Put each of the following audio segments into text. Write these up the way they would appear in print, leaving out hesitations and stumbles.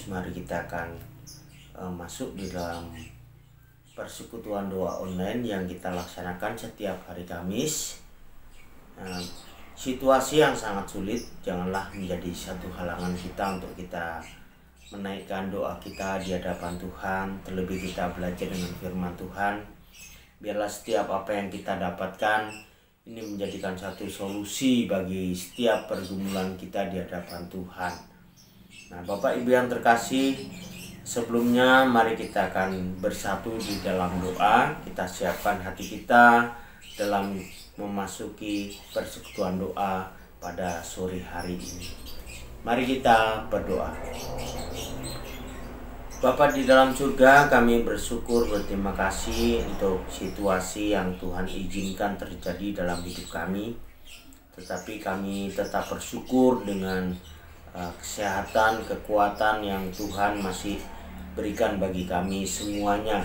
mari kita akan masuk di dalam persekutuan doa online yang kita laksanakan setiap hari Kamis. Situasi yang sangat sulit janganlah menjadi satu halangan kita untuk kita menaikkan doa kita di hadapan Tuhan. Terlebih kita belajar dengan firman Tuhan. Biarlah setiap apa yang kita dapatkan ini menjadikan satu solusi bagi setiap pergumulan kita di hadapan Tuhan. Nah, Bapak Ibu yang terkasih, sebelumnya mari kita akan bersatu di dalam doa. Kita siapkan hati kita dalam memasuki persekutuan doa pada sore hari ini. Mari kita berdoa. Bapa di dalam surga, kami berterima kasih untuk situasi yang Tuhan izinkan terjadi dalam hidup kami. Tetapi kami tetap bersyukur dengan kesehatan, kekuatan yang Tuhan masih berikan bagi kami semuanya.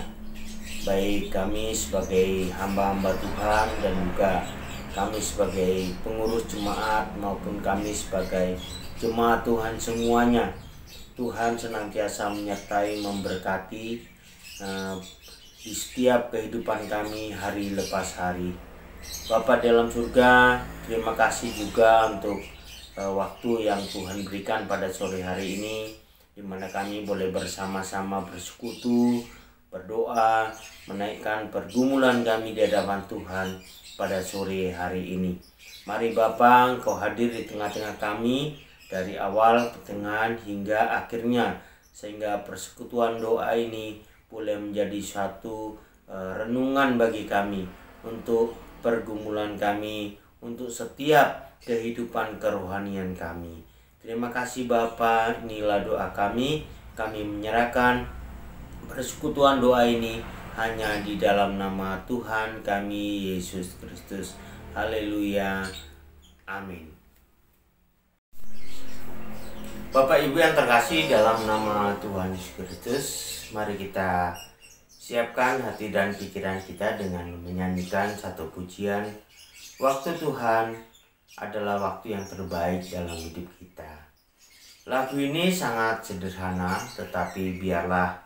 Baik kami sebagai hamba-hamba Tuhan dan juga kami sebagai pengurus jemaat maupun kami sebagai jemaat Tuhan semuanya. Tuhan senantiasa menyertai, memberkati di setiap kehidupan kami hari lepas hari. Bapa dalam surga, terima kasih juga untuk waktu yang Tuhan berikan pada sore hari ini, di mana kami boleh bersama-sama bersekutu, berdoa, menaikkan pergumulan kami di hadapan Tuhan pada sore hari ini. Mari Bapa, Engkau hadir di tengah-tengah kami dari awal, pertengahan hingga akhirnya, sehingga persekutuan doa ini boleh menjadi suatu renungan bagi kami untuk pergumulan kami, untuk setiap kehidupan kerohanian kami. Terima kasih Bapa, inilah doa kami menyerahkan persekutuan doa ini hanya di dalam nama Tuhan kami Yesus Kristus. Haleluya. Amin. Bapak Ibu yang terkasih, dalam nama Tuhan Yesus Kristus, mari kita siapkan hati dan pikiran kita dengan menyanyikan satu pujian. Waktu Tuhan adalah waktu yang terbaik dalam hidup kita. Lagu ini sangat sederhana, tetapi biarlah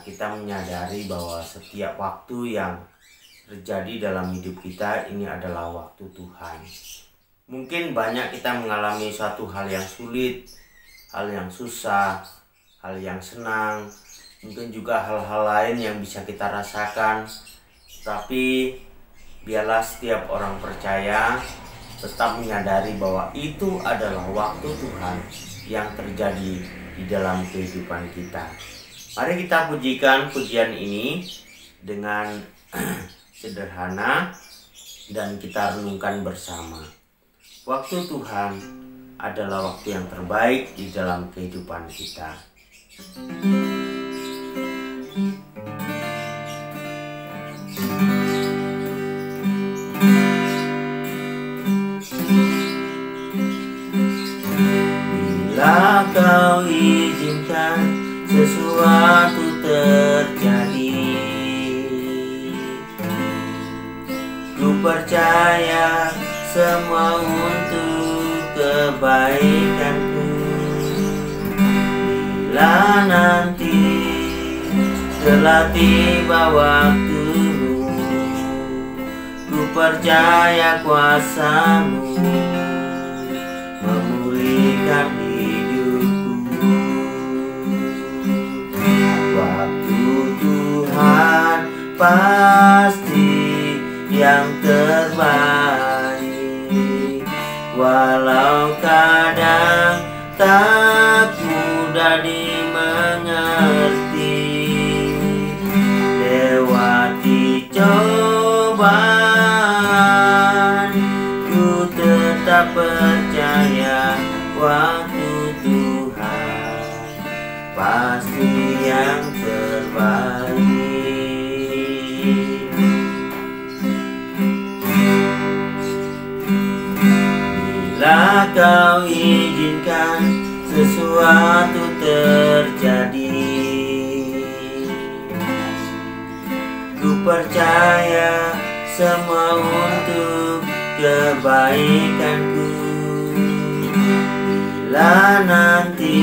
kita menyadari bahwa setiap waktu yang terjadi dalam hidup kita ini adalah waktu Tuhan. Mungkin banyak kita mengalami suatu hal yang sulit, hal yang susah, hal yang senang, mungkin juga hal-hal lain yang bisa kita rasakan. Tapi biarlah setiap orang percaya tetap menyadari bahwa itu adalah waktu Tuhan yang terjadi di dalam kehidupan kita. Mari kita pujikan pujian ini dengan sederhana dan kita renungkan bersama. Waktu Tuhan adalah waktu yang terbaik di dalam kehidupan kita. Bila Kau izinkan sesuatu terjadi, ku percaya semua untuk kebaikanku. Bila nanti telah tiba waktumu, ku percaya kuasa-Mu memulihkan hidupku. Waktu Tuhan pasti yang terbaik, walau kadang tak mudah dimengerti. Lewati cobaan, ku tetap percaya waktu Tuhan pasti yang terbaik. Bila Kau izinkan sesuatu terjadi, ku percaya semua untuk kebaikanku. Bila nanti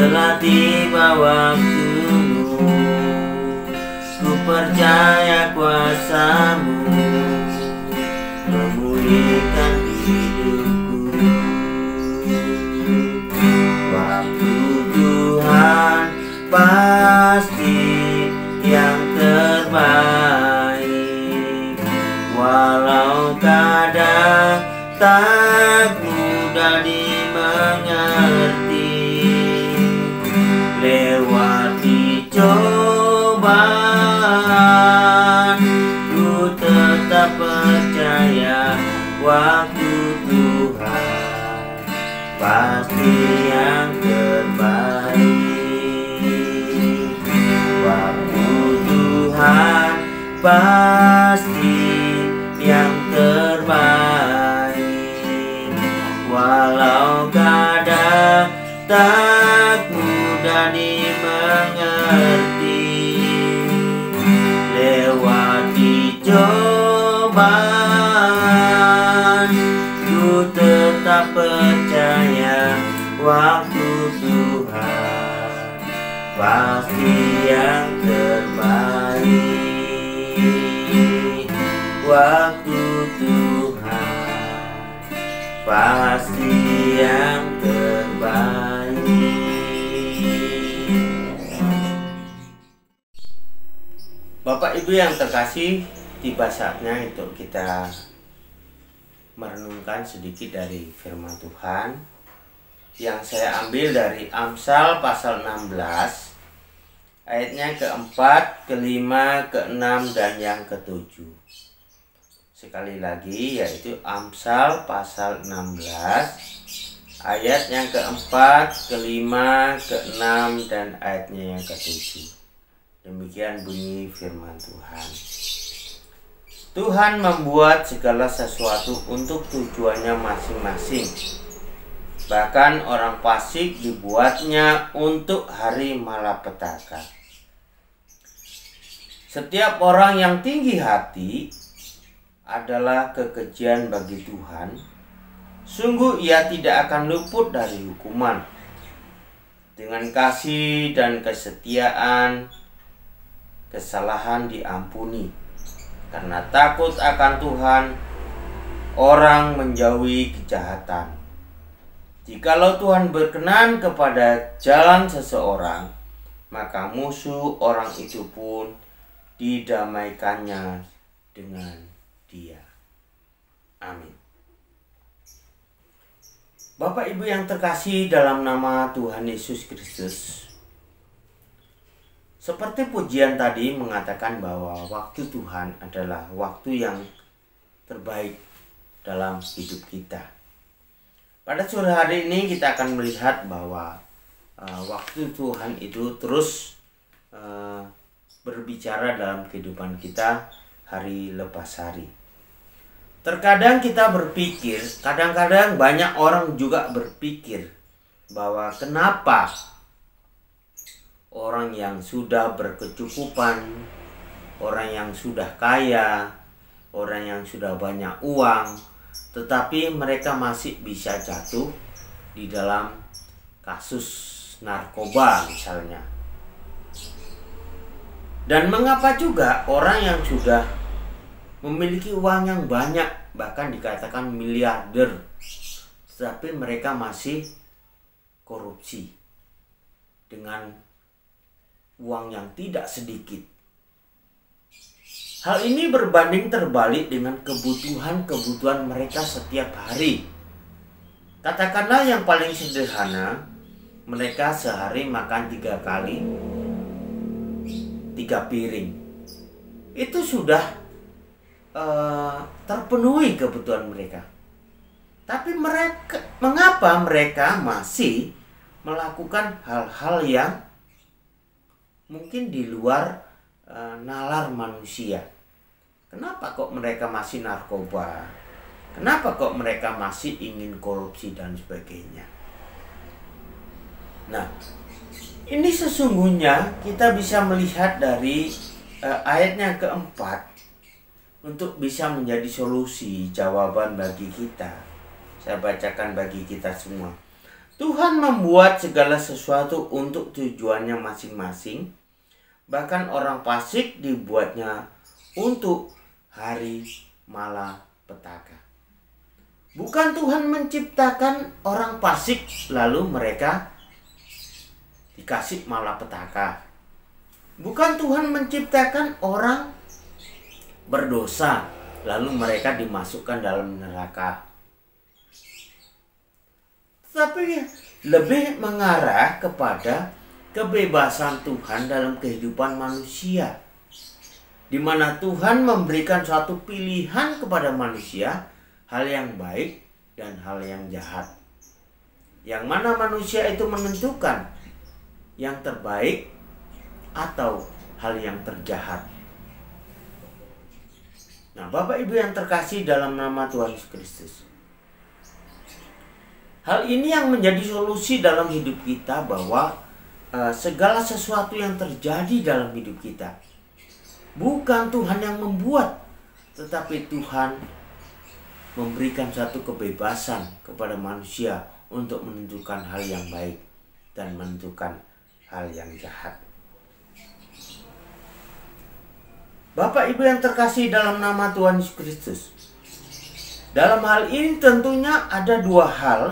telah tiba waktumu, ku percaya kuasamu memulihkan hidupku. Waktu Tuhan pasti yang terbaik, walau kadang tak mudah dimengerti. Lewati cobaan, ku tetap percaya waktu Tuhan pasti yang terbaik. Waktu Tuhan pasti yang terbaik, walau kadang tak mudah dimengerti. Lewati cobaan, ku tetap percaya waktu Tuhan pasti yang terbaik. Waktu Tuhan pasti yang terbaik. Bapak Ibu yang terkasih, tiba saatnya untuk kita merenungkan sedikit dari firman Tuhan yang saya ambil dari Amsal pasal 16 ayatnya keempat, kelima, keenam, dan yang ketujuh. Sekali lagi, yaitu Amsal pasal 16 ayat yang keempat, kelima, keenam, dan ayatnya yang ketujuh. Demikian bunyi firman Tuhan. Tuhan membuat segala sesuatu untuk tujuannya masing-masing. Bahkan orang fasik dibuatnya untuk hari malapetaka. Setiap orang yang tinggi hati adalah kekejian bagi Tuhan. Sungguh ia tidak akan luput dari hukuman. Dengan kasih dan kesetiaan, kesalahan diampuni. Karena takut akan Tuhan, orang menjauhi kejahatan. Jikalau Tuhan berkenan kepada jalan seseorang, maka musuh orang itu pun didamaikannya dengan dia. Amin. Bapak Ibu yang terkasih dalam nama Tuhan Yesus Kristus, seperti pujian tadi mengatakan bahwa waktu Tuhan adalah waktu yang terbaik dalam hidup kita. Pada sore hari ini kita akan melihat bahwa waktu Tuhan itu terus berbicara dalam kehidupan kita hari lepas hari. Terkadang kita berpikir, kadang-kadang banyak orang juga berpikir bahwa kenapa orang yang sudah berkecukupan, orang yang sudah kaya, orang yang sudah banyak uang, tetapi mereka masih bisa jatuh di dalam kasus narkoba misalnya. Dan mengapa juga orang yang sudah memiliki uang yang banyak, bahkan dikatakan miliarder, tetapi mereka masih korupsi dengan uang yang tidak sedikit. Hal ini berbanding terbalik dengan kebutuhan-kebutuhan mereka setiap hari. Katakanlah yang paling sederhana, mereka sehari makan 3 kali, 3 piring. Itu sudah terpenuhi kebutuhan mereka. Tapi mengapa mereka masih melakukan hal-hal yang mungkin di luar nalar manusia? Kenapa kok mereka masih narkoba? Kenapa kok mereka masih ingin korupsi dan sebagainya? Nah, ini sesungguhnya kita bisa melihat dari ayatnya keempat untuk bisa menjadi solusi jawaban bagi kita. Saya bacakan bagi kita semua. Tuhan membuat segala sesuatu untuk tujuannya masing-masing. Bahkan orang fasik dibuatnya untuk hari malapetaka. Bukan Tuhan menciptakan orang fasik lalu mereka dikasih malapetaka. Bukan Tuhan menciptakan orang berdosa lalu mereka dimasukkan dalam neraka. Tapi lebih mengarah kepada kebebasan Tuhan dalam kehidupan manusia, di mana Tuhan memberikan suatu pilihan kepada manusia, hal yang baik dan hal yang jahat. Yang mana manusia itu menentukan yang terbaik atau hal yang terjahat. Nah, Bapak Ibu yang terkasih dalam nama Tuhan Yesus Kristus, hal ini yang menjadi solusi dalam hidup kita, bahwa segala sesuatu yang terjadi dalam hidup kita bukan Tuhan yang membuat, tetapi Tuhan memberikan satu kebebasan kepada manusia untuk menentukan hal yang baik dan menentukan hal yang jahat. Bapak Ibu yang terkasih dalam nama Tuhan Yesus Kristus, dalam hal ini tentunya ada dua hal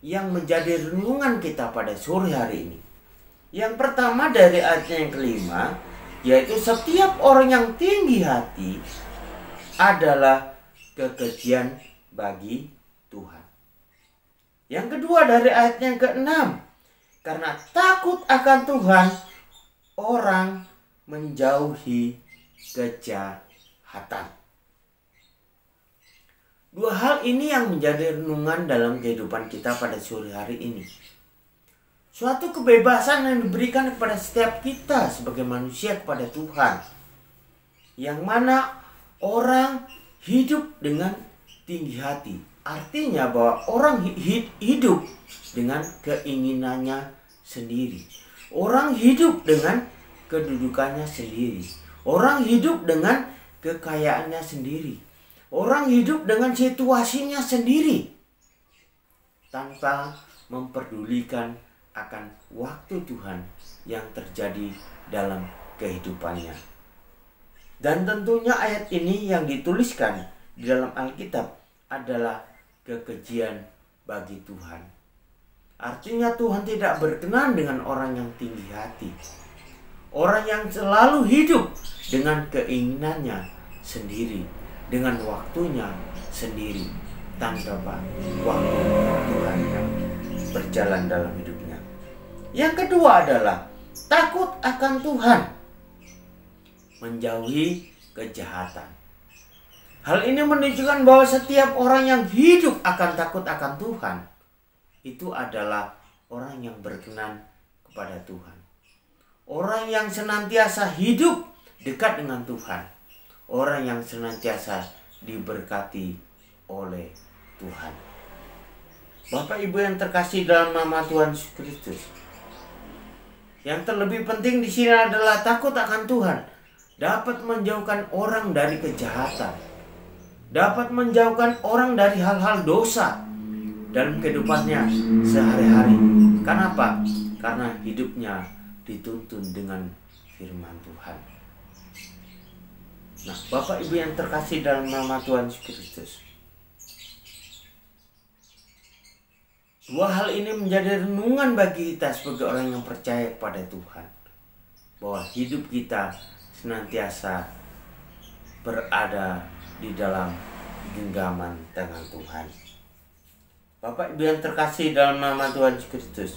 yang menjadi renungan kita pada sore hari ini. Yang pertama dari ayatnya yang kelima, yaitu setiap orang yang tinggi hati adalah kekejian bagi Tuhan. Yang kedua dari ayatnya yang keenam, karena takut akan Tuhan, orang menjauhi kejahatan. Dua hal ini yang menjadi renungan dalam kehidupan kita pada sore hari ini. Suatu kebebasan yang diberikan kepada setiap kita sebagai manusia kepada Tuhan, yang mana orang hidup dengan tinggi hati. Artinya bahwa orang hidup dengan keinginannya sendiri. Orang hidup dengan kedudukannya sendiri. Orang hidup dengan kekayaannya sendiri. Orang hidup dengan situasinya sendiri, tanpa memperdulikan akan waktu Tuhan yang terjadi dalam kehidupannya. Dan tentunya ayat ini yang dituliskan di dalam Alkitab adalah kekejian bagi Tuhan. Artinya Tuhan tidak berkenan dengan orang yang tinggi hati, orang yang selalu hidup dengan keinginannya sendiri, dengan waktunya sendiri, tanpa waktu Tuhan yang berjalan dalam hidupnya. Yang kedua adalah takut akan Tuhan, menjauhi kejahatan. Hal ini menunjukkan bahwa setiap orang yang hidup akan takut akan Tuhan, itu adalah orang yang berkenan kepada Tuhan. Orang yang senantiasa hidup dekat dengan Tuhan. Orang yang senantiasa diberkati oleh Tuhan. Bapak Ibu yang terkasih dalam nama Tuhan Yesus Kristus, yang terlebih penting di sini adalah takut akan Tuhan dapat menjauhkan orang dari kejahatan, dapat menjauhkan orang dari hal-hal dosa dalam kehidupannya sehari-hari. Kenapa? Karena hidupnya dituntun dengan firman Tuhan. Nah, Bapak Ibu yang terkasih dalam nama Tuhan Yesus Kristus, dua hal ini menjadi renungan bagi kita sebagai orang yang percaya kepada Tuhan, bahwa hidup kita senantiasa berada di dalam genggaman tangan Tuhan. Bapak Ibu yang terkasih dalam nama Tuhan Yesus Kristus,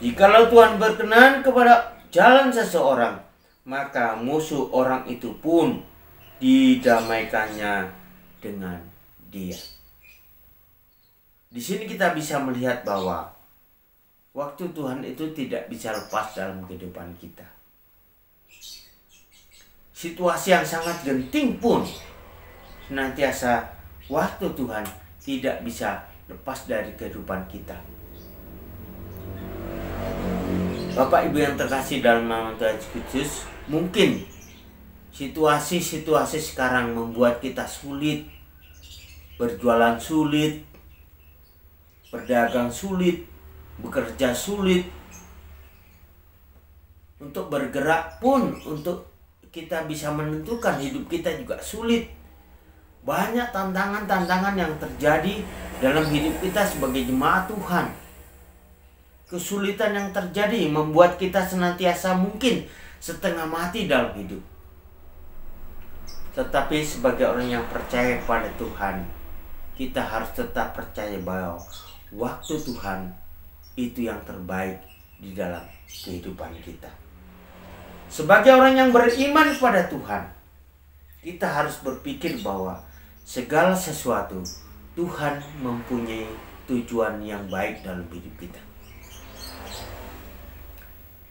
jikalau Tuhan berkenan kepada jalan seseorang, maka musuh orang itu pun didamaikannya dengan dia. Di sini kita bisa melihat bahwa waktu Tuhan itu tidak bisa lepas dalam kehidupan kita. Situasi yang sangat genting pun senantiasa waktu Tuhan tidak bisa lepas dari kehidupan kita. Bapak Ibu yang terkasih dalam nama Tuhan Yesus Kristus, mungkin situasi-situasi sekarang membuat kita sulit, berjualan sulit, berdagang sulit, bekerja sulit, untuk bergerak pun, untuk kita bisa menentukan hidup kita juga sulit. Banyak tantangan-tantangan yang terjadi dalam hidup kita sebagai jemaat Tuhan. Kesulitan yang terjadi membuat kita senantiasa mungkin setengah mati dalam hidup. Tetapi sebagai orang yang percaya kepada Tuhan, kita harus tetap percaya bahwa waktu Tuhan itu yang terbaik di dalam kehidupan kita. Sebagai orang yang beriman kepada Tuhan, kita harus berpikir bahwa segala sesuatu Tuhan mempunyai tujuan yang baik dalam hidup kita.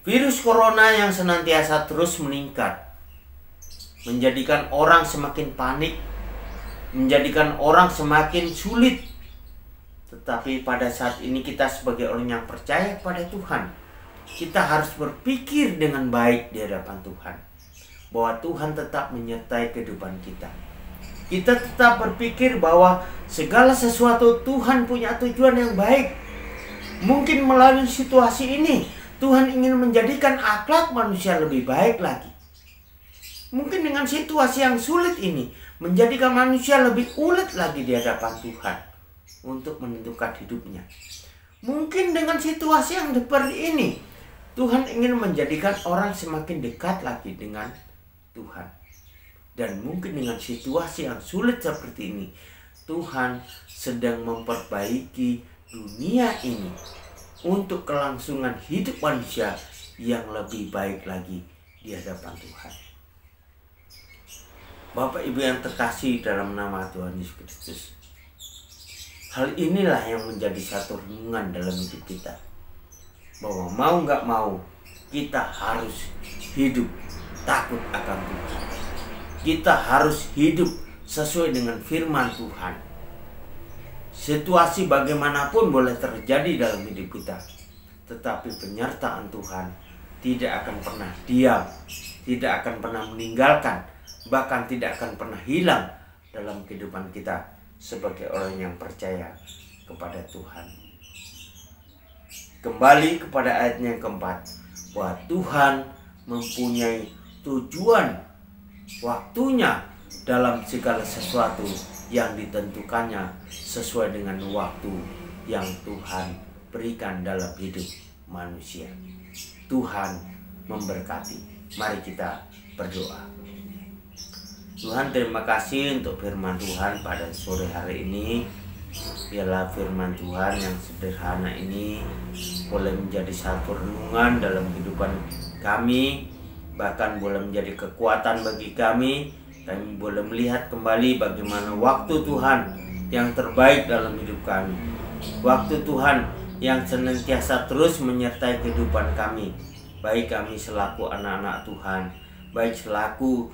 Virus corona yang senantiasa terus meningkat menjadikan orang semakin panik, menjadikan orang semakin sulit. Tetapi pada saat ini kita sebagai orang yang percaya kepada Tuhan, kita harus berpikir dengan baik di hadapan Tuhan, bahwa Tuhan tetap menyertai kehidupan kita. Kita tetap berpikir bahwa segala sesuatu Tuhan punya tujuan yang baik. Mungkin melalui situasi ini Tuhan ingin menjadikan akhlak manusia lebih baik lagi. Mungkin dengan situasi yang sulit ini menjadikan manusia lebih ulet lagi di hadapan Tuhan untuk menentukan hidupnya. Mungkin dengan situasi yang seperti ini Tuhan ingin menjadikan orang semakin dekat lagi dengan Tuhan. Dan mungkin dengan situasi yang sulit seperti ini Tuhan sedang memperbaiki dunia ini untuk kelangsungan hidup manusia yang lebih baik lagi di hadapan Tuhan. Bapak Ibu yang terkasih dalam nama Tuhan Yesus Kristus, hal inilah yang menjadi satu renungan dalam hidup kita, bahwa mau nggak mau kita harus hidup takut akan Tuhan. Kita harus hidup sesuai dengan firman Tuhan. Situasi bagaimanapun boleh terjadi dalam hidup kita, tetapi penyertaan Tuhan tidak akan pernah diam, tidak akan pernah meninggalkan, bahkan tidak akan pernah hilang dalam kehidupan kita sebagai orang yang percaya kepada Tuhan. Kembali kepada ayatnya yang keempat, bahwa Tuhan mempunyai tujuan waktunya dalam segala sesuatu yang ditentukannya sesuai dengan waktu yang Tuhan berikan dalam hidup manusia. Tuhan memberkati. Mari kita berdoa. Tuhan, terima kasih untuk firman Tuhan pada sore hari ini. Biarlah firman Tuhan yang sederhana ini boleh menjadi satu renungan dalam kehidupan kami, bahkan boleh menjadi kekuatan bagi kami. Kami boleh melihat kembali bagaimana waktu Tuhan yang terbaik dalam hidup kami. Waktu Tuhan yang senantiasa terus menyertai kehidupan kami, baik kami selaku anak-anak Tuhan, baik selaku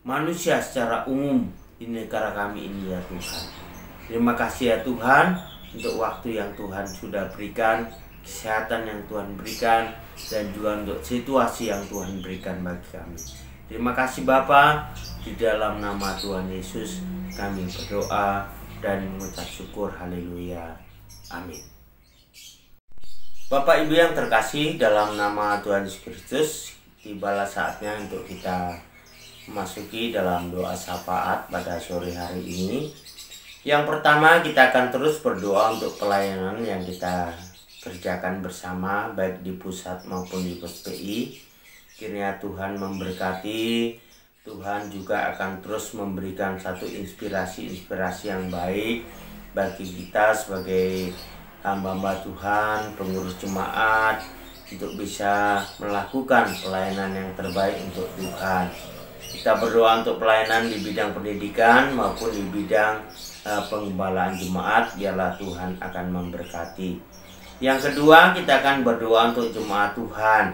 manusia secara umum di negara kami ini ya Tuhan. Terima kasih ya Tuhan untuk waktu yang Tuhan sudah berikan, kesehatan yang Tuhan berikan, dan juga untuk situasi yang Tuhan berikan bagi kami. Terima kasih Bapa, di dalam nama Tuhan Yesus kami berdoa dan mengucap syukur. Haleluya. Amin. Bapak Ibu yang terkasih dalam nama Tuhan Yesus Kristus, tibalah saatnya untuk kita memasuki dalam doa syafaat pada sore hari ini. Yang pertama, kita akan terus berdoa untuk pelayanan yang kita kerjakan bersama, baik di pusat maupun di PSPI. Kiranya Tuhan memberkati. Tuhan juga akan terus memberikan satu inspirasi yang baik bagi kita sebagai hamba-hamba Tuhan, pengurus jemaat, untuk bisa melakukan pelayanan yang terbaik untuk Tuhan. Kita berdoa untuk pelayanan di bidang pendidikan maupun di bidang pengembalaan jemaat. Biarlah Tuhan akan memberkati. Yang kedua, kita akan berdoa untuk jemaat Tuhan.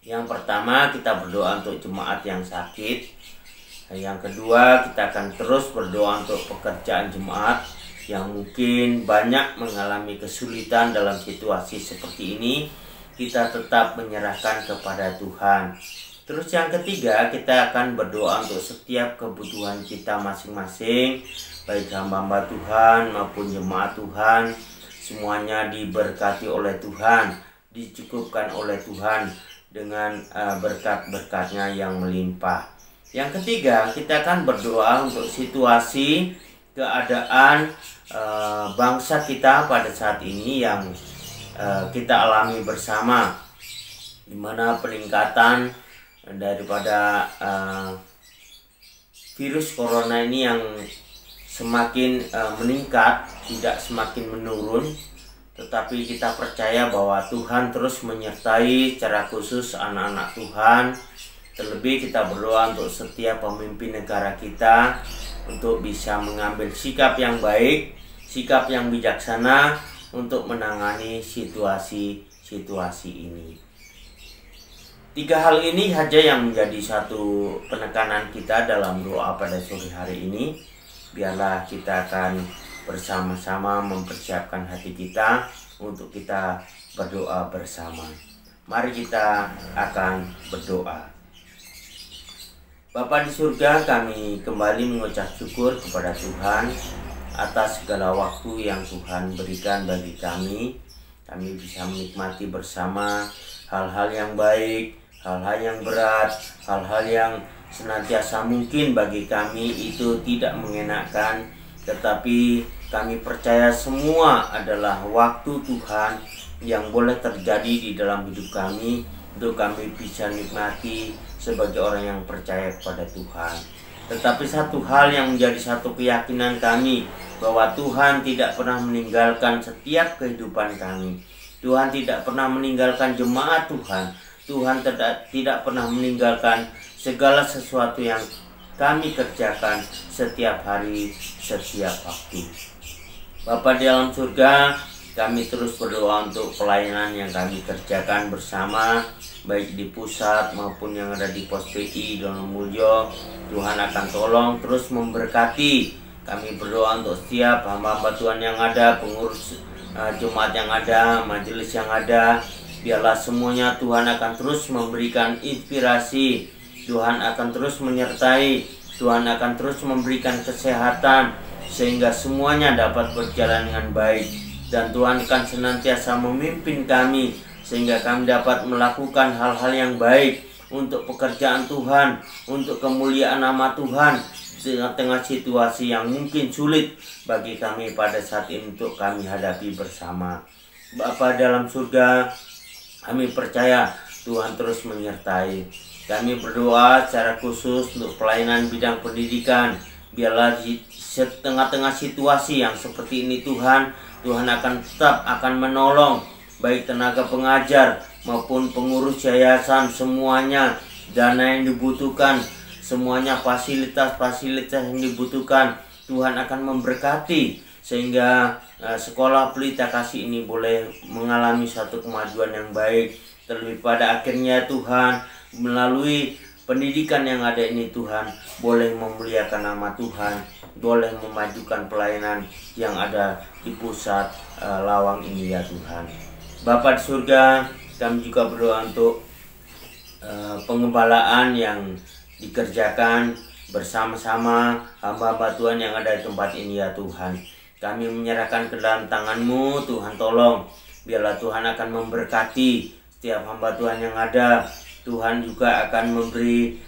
Yang pertama, kita berdoa untuk jemaat yang sakit. Yang kedua, kita akan terus berdoa untuk pekerjaan jemaat yang mungkin banyak mengalami kesulitan dalam situasi seperti ini. Kita tetap menyerahkan kepada Tuhan. Terus yang ketiga, kita akan berdoa untuk setiap kebutuhan kita masing-masing, baik hamba-hamba Tuhan maupun jemaat Tuhan, semuanya diberkati oleh Tuhan, dicukupkan oleh Tuhan dengan berkat-berkatnya yang melimpah. Yang ketiga, kita akan berdoa untuk situasi keadaan bangsa kita pada saat ini yang kita alami bersama, di mana peningkatan daripada virus corona ini yang semakin meningkat, tidak semakin menurun. Tetapi kita percaya bahwa Tuhan terus menyertai secara khusus anak-anak Tuhan. Terlebih kita berdoa untuk setiap pemimpin negara kita untuk bisa mengambil sikap yang baik, sikap yang bijaksana untuk menangani situasi ini. 3 hal ini saja yang menjadi satu penekanan kita dalam doa pada sore hari ini. Biarlah kita akan bersama-sama mempersiapkan hati kita untuk kita berdoa bersama. Mari kita akan berdoa. Bapa di surga, kami kembali mengucap syukur kepada Tuhan atas segala waktu yang Tuhan berikan bagi kami. Kami bisa menikmati bersama hal-hal yang baik, hal-hal yang berat, hal-hal yang senantiasa mungkin bagi kami itu tidak mengenakan. Tetapi kami percaya semua adalah waktu Tuhan yang boleh terjadi di dalam hidup kami, untuk kami bisa nikmati sebagai orang yang percaya kepada Tuhan. Tetapi satu hal yang menjadi satu keyakinan kami, bahwa Tuhan tidak pernah meninggalkan setiap kehidupan kami. Tuhan tidak pernah meninggalkan jemaat Tuhan. Tuhan tidak pernah meninggalkan segala sesuatu yang kami kerjakan setiap hari, setiap waktu. Bapa di dalam surga, kami terus berdoa untuk pelayanan yang kami kerjakan bersama, baik di pusat maupun yang ada di Pos PI Donomulyo. Tuhan akan tolong terus memberkati. Kami berdoa untuk setiap hamba-hamba Tuhan yang ada, pengurus jemaat yang ada, majelis yang ada. Biarlah semuanya Tuhan akan terus memberikan inspirasi, Tuhan akan terus menyertai, Tuhan akan terus memberikan kesehatan, sehingga semuanya dapat berjalan dengan baik. Dan Tuhan akan senantiasa memimpin kami, sehingga kami dapat melakukan hal-hal yang baik untuk pekerjaan Tuhan, untuk kemuliaan nama Tuhan, di tengah situasi yang mungkin sulit bagi kami pada saat ini untuk kami hadapi bersama. Bapa dalam surga, kami percaya Tuhan terus menyertai. Kami berdoa secara khusus untuk pelayanan bidang pendidikan. Biarlah di tengah-tengah situasi yang seperti ini Tuhan akan tetap menolong baik tenaga pengajar maupun pengurus yayasan, semuanya dana yang dibutuhkan, semuanya fasilitas-fasilitas yang dibutuhkan, Tuhan akan memberkati sehingga sekolah Pelita Kasih ini boleh mengalami satu kemajuan yang baik. Terlebih pada akhirnya Tuhan melalui pendidikan yang ada ini Tuhan boleh memuliakan nama Tuhan, boleh memajukan pelayanan yang ada di pusat Lawang ini ya Tuhan. Bapa di surga, kami juga berdoa untuk pengembalaan yang dikerjakan bersama-sama hamba-hamba Tuhan yang ada di tempat ini ya Tuhan. Kami menyerahkan ke dalam tangan-Mu, Tuhan tolong. Biarlah Tuhan akan memberkati setiap hamba Tuhan yang ada. Tuhan juga akan memberi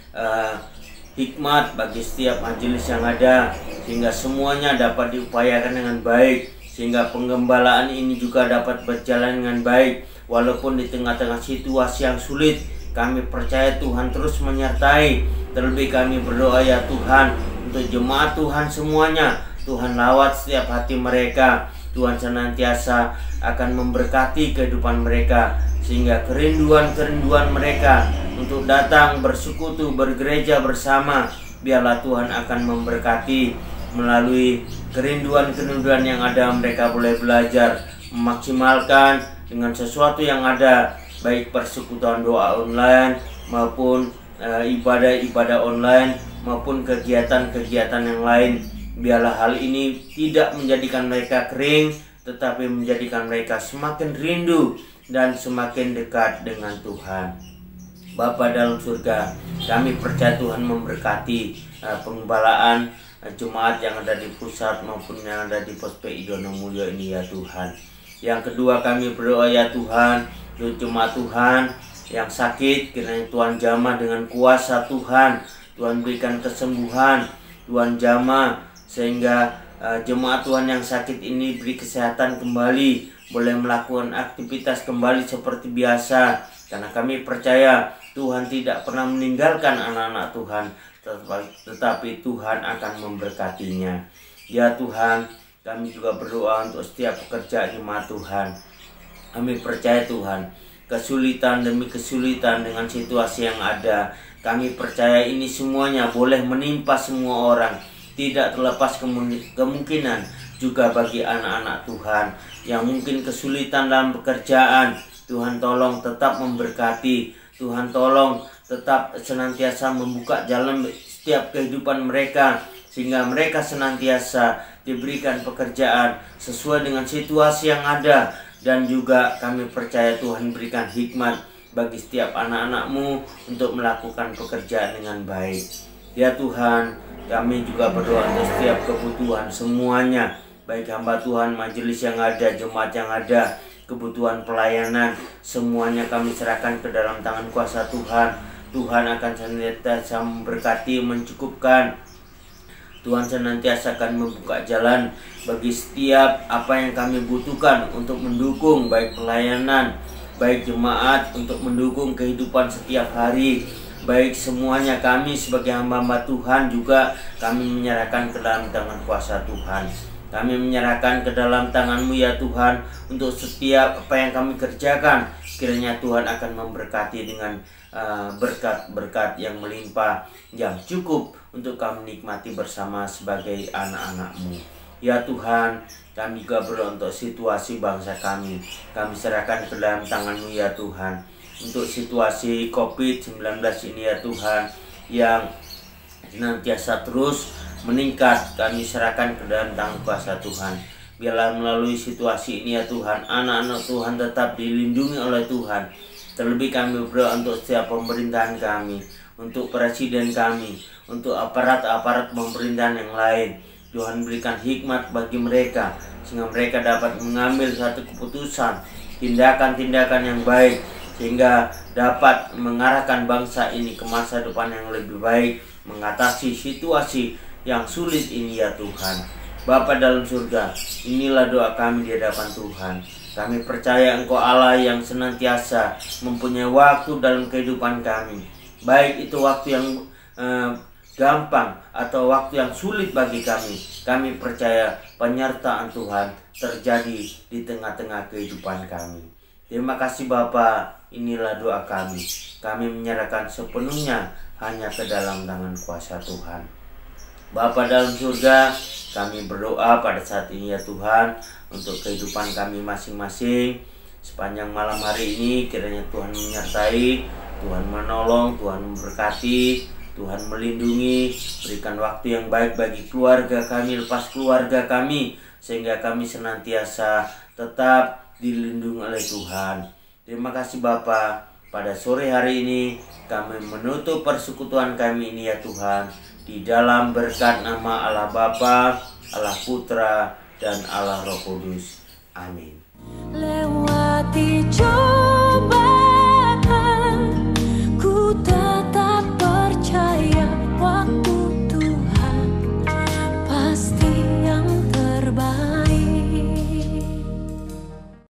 hikmat bagi setiap majelis yang ada, sehingga semuanya dapat diupayakan dengan baik, sehingga penggembalaan ini juga dapat berjalan dengan baik. Walaupun di tengah-tengah situasi yang sulit, kami percaya Tuhan terus menyertai. Terlebih kami berdoa ya Tuhan untuk jemaat Tuhan semuanya. Tuhan lawat setiap hati mereka. Tuhan senantiasa akan memberkati kehidupan mereka, sehingga kerinduan-kerinduan mereka untuk datang bersekutu, bergereja bersama, biarlah Tuhan akan memberkati. Melalui kerinduan-kerinduan yang ada, mereka boleh belajar memaksimalkan dengan sesuatu yang ada, baik persekutuan doa online maupun ibadah-ibadah online maupun kegiatan-kegiatan yang lain. Biarlah hal ini tidak menjadikan mereka kering, tetapi menjadikan mereka semakin rindu dan semakin dekat dengan Tuhan. Bapa dalam surga, kami percaya Tuhan memberkati penggembalaan jemaat yang ada di pusat maupun yang ada di Pos PI Donomulyo ini ya Tuhan. Yang kedua, kami berdoa ya Tuhan untuk jemaat Tuhan yang sakit, kiranya Tuhan jamah dengan kuasa Tuhan. Tuhan berikan kesembuhan, Tuhan jamah sehingga jemaat Tuhan yang sakit ini beri kesehatan kembali, boleh melakukan aktivitas kembali seperti biasa. Karena kami percaya Tuhan tidak pernah meninggalkan anak-anak Tuhan, tetapi Tuhan akan memberkatinya. Ya Tuhan, kami juga berdoa untuk setiap pekerja jemaat Tuhan. Kami percaya Tuhan, kesulitan demi kesulitan dengan situasi yang ada, kami percaya ini semuanya boleh menimpa semua orang. Tidak terlepas kemungkinan juga bagi anak-anak Tuhan yang mungkin kesulitan dalam pekerjaan. Tuhan tolong tetap memberkati, Tuhan tolong tetap senantiasa membuka jalan setiap kehidupan mereka, sehingga mereka senantiasa diberikan pekerjaan sesuai dengan situasi yang ada. Dan juga kami percaya Tuhan berikan hikmat bagi setiap anak-anak-Mu untuk melakukan pekerjaan dengan baik. Ya Tuhan, kami juga berdoa untuk setiap kebutuhan semuanya, baik hamba Tuhan, majelis yang ada, jemaat yang ada, kebutuhan pelayanan, semuanya kami serahkan ke dalam tangan kuasa Tuhan. Tuhan akan senantiasa memberkati, mencukupkan. Tuhan senantiasa akan membuka jalan bagi setiap apa yang kami butuhkan untuk mendukung baik pelayanan, baik jemaat, untuk mendukung kehidupan setiap hari. Baik semuanya kami sebagai hamba-hamba Tuhan juga kami menyerahkan ke dalam tangan kuasa Tuhan. Kami menyerahkan ke dalam tangan-Mu ya Tuhan untuk setiap apa yang kami kerjakan. Kiranya Tuhan akan memberkati dengan berkat-berkat yang melimpah, yang cukup untuk kami nikmati bersama sebagai anak-anak-Mu. Ya Tuhan, kami juga berdoa untuk situasi bangsa kami. Kami serahkan ke dalam tangan-Mu ya Tuhan. Untuk situasi COVID-19 ini ya Tuhan, yang senantiasa terus meningkat, kami serahkan ke dalam tangan kuasa Tuhan. Biarlah melalui situasi ini ya Tuhan, anak-anak Tuhan tetap dilindungi oleh Tuhan. Terlebih kami berdoa untuk setiap pemerintahan kami, untuk presiden kami, untuk aparat-aparat pemerintahan yang lain. Tuhan berikan hikmat bagi mereka, sehingga mereka dapat mengambil satu keputusan, tindakan-tindakan yang baik, sehingga dapat mengarahkan bangsa ini ke masa depan yang lebih baik, mengatasi situasi yang sulit ini ya Tuhan. Bapa dalam surga, inilah doa kami di hadapan Tuhan. Kami percaya Engkau Allah yang senantiasa mempunyai waktu dalam kehidupan kami, baik itu waktu yang gampang atau waktu yang sulit bagi kami. Kami percaya penyertaan Tuhan terjadi di tengah-tengah kehidupan kami. Terima kasih Bapa, inilah doa kami. Kami menyerahkan sepenuhnya hanya ke dalam tangan kuasa Tuhan. Bapa dalam surga, kami berdoa pada saat ini ya Tuhan, untuk kehidupan kami masing-masing. Sepanjang malam hari ini kiranya Tuhan menyertai, Tuhan menolong, Tuhan memberkati, Tuhan melindungi, berikan waktu yang baik bagi keluarga kami, lepas keluarga kami, sehingga kami senantiasa tetap dilindungi oleh Tuhan. Terima kasih Bapa. Pada sore hari ini kami menutup persekutuan kami ini ya Tuhan, di dalam berkat nama Allah Bapa, Allah Putra, dan Allah Roh Kudus. Amin.